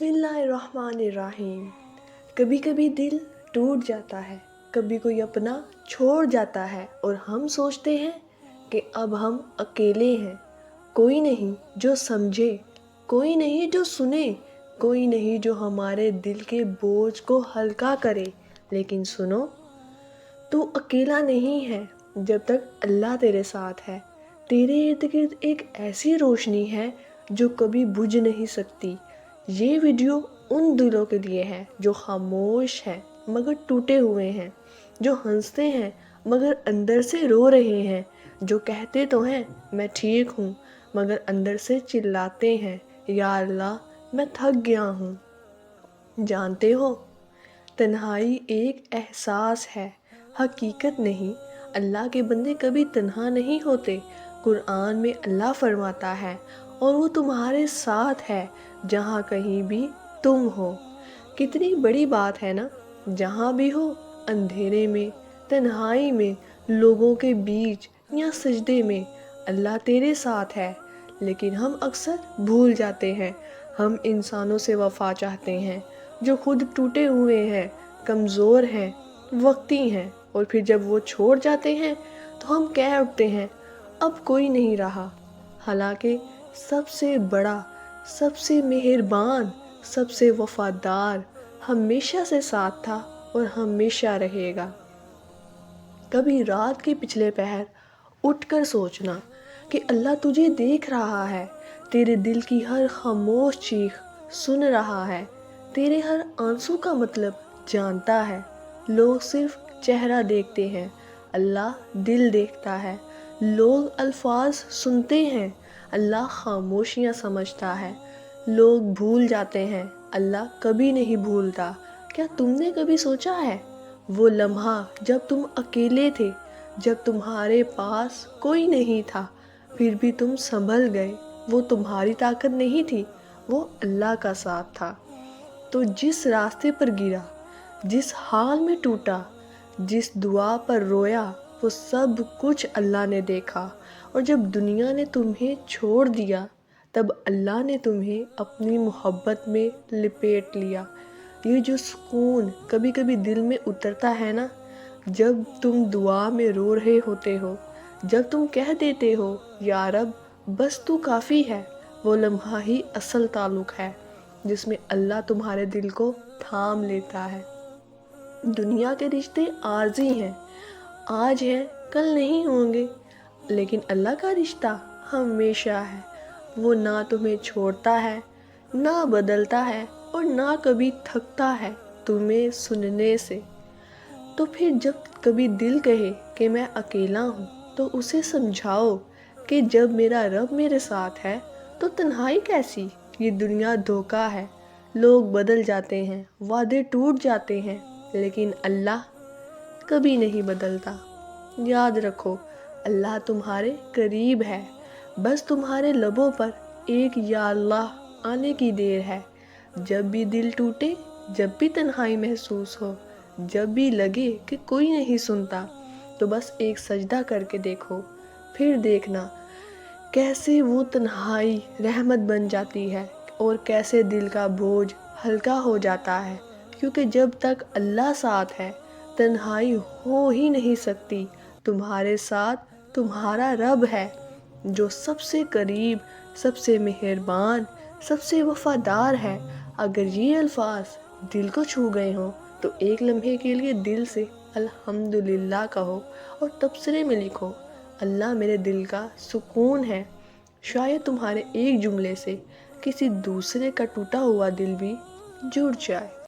बिस्मिल्लाहिर्रहमानिर्रहीम। कभी कभी दिल टूट जाता है, कभी कोई अपना छोड़ जाता है और हम सोचते हैं कि अब हम अकेले हैं। कोई नहीं जो समझे, कोई नहीं जो सुने, कोई नहीं जो हमारे दिल के बोझ को हल्का करे। लेकिन सुनो, तू अकेला नहीं है जब तक अल्लाह तेरे साथ है। तेरे इर्द गिर्द एक ऐसी रोशनी है जो कभी बुझ नहीं सकती। ये वीडियो उन दिलों के लिए है जो खामोश हैं मगर टूटे हुए हैं, जो हंसते हैं मगर अंदर से रो रहे हैं, जो कहते तो हैं मैं ठीक हूँ मगर अंदर से चिल्लाते हैं या अल्लाह मैं थक गया हूँ। जानते हो, तन्हाई एक एहसास है, हकीकत नहीं। अल्लाह के बंदे कभी तन्हा नहीं होते। कुरान में अल्लाह फरमाता है और वो तुम्हारे साथ है जहाँ कहीं भी तुम हो। कितनी बड़ी बात है ना। जहाँ भी हो, अंधेरे में, तन्हाई में, लोगों के बीच या सजदे में, अल्लाह तेरे साथ है। लेकिन हम अक्सर भूल जाते हैं। हम इंसानों से वफा चाहते हैं जो खुद टूटे हुए हैं, कमज़ोर हैं, वक्ती हैं, और फिर जब वो छोड़ जाते हैं तो हम कह उठते हैं अब कोई नहीं रहा। हालांकि सबसे बड़ा, सबसे मेहरबान, सबसे वफादार हमेशा से साथ था और हमेशा रहेगा। कभी रात के पिछले पहर उठकर सोचना कि अल्लाह तुझे देख रहा है, तेरे दिल की हर खामोश चीख सुन रहा है, तेरे हर आंसू का मतलब जानता है। लोग सिर्फ चेहरा देखते हैं, अल्लाह दिल देखता है। लोग अल्फाज सुनते हैं, अल्लाह खामोशियाँ समझता है। लोग भूल जाते हैं, अल्लाह कभी नहीं भूलता। क्या तुमने कभी सोचा है वो लम्हा जब तुम अकेले थे, जब तुम्हारे पास कोई नहीं था, फिर भी तुम संभल गए? वो तुम्हारी ताकत नहीं थी, वो अल्लाह का साथ था। तो जिस रास्ते पर गिरा, जिस हाल में टूटा, जिस दुआ पर रोया, वो सब कुछ अल्लाह ने देखा। और जब दुनिया ने तुम्हें छोड़ दिया, तब अल्लाह ने तुम्हें अपनी मोहब्बत में लिपेट लिया। ये जो सुकून कभी कभी दिल में उतरता है ना, जब तुम दुआ में रो रहे होते हो, जब तुम कह देते हो या रब बस तू काफ़ी है, वो लम्हा ही असल ताल्लुक़ है जिसमें अल्लाह तुम्हारे दिल को थाम लेता है। दुनिया के रिश्ते आर्जी हैं, आज हैं कल नहीं होंगे, लेकिन अल्लाह का रिश्ता हमेशा है। वो ना तुम्हें छोड़ता है, ना बदलता है, और ना कभी थकता है तुम्हें सुनने से। तो फिर जब कभी दिल कहे कि मैं अकेला हूँ, तो उसे समझाओ कि जब मेरा रब मेरे साथ है तो तन्हाई कैसी। ये दुनिया धोखा है, लोग बदल जाते हैं, वादे टूट जाते हैं, लेकिन अल्लाह कभी नहीं बदलता। याद रखो, अल्लाह तुम्हारे करीब है, बस तुम्हारे लबों पर एक या अल्लाह आने की देर है। जब भी दिल टूटे, जब भी तन्हाई महसूस हो, जब भी लगे कि कोई नहीं सुनता, तो बस एक सजदा करके देखो। फिर देखना कैसे वो तन्हाई रहमत बन जाती है और कैसे दिल का बोझ हल्का हो जाता है। क्योंकि जब तक अल्लाह साथ है, तन्हाई हो ही नहीं सकती। तुम्हारे साथ तुम्हारा रब है जो सबसे करीब, सबसे मेहरबान, सबसे वफादार है। अगर ये अल्फाज दिल को छू गए हों तो एक लम्हे के लिए दिल से अल्हम्दुलिल्लाह कहो और तबसरे में लिखो अल्लाह मेरे दिल का सुकून है। शायद तुम्हारे एक जुमले से किसी दूसरे का टूटा हुआ दिल भी जुड़ जाए।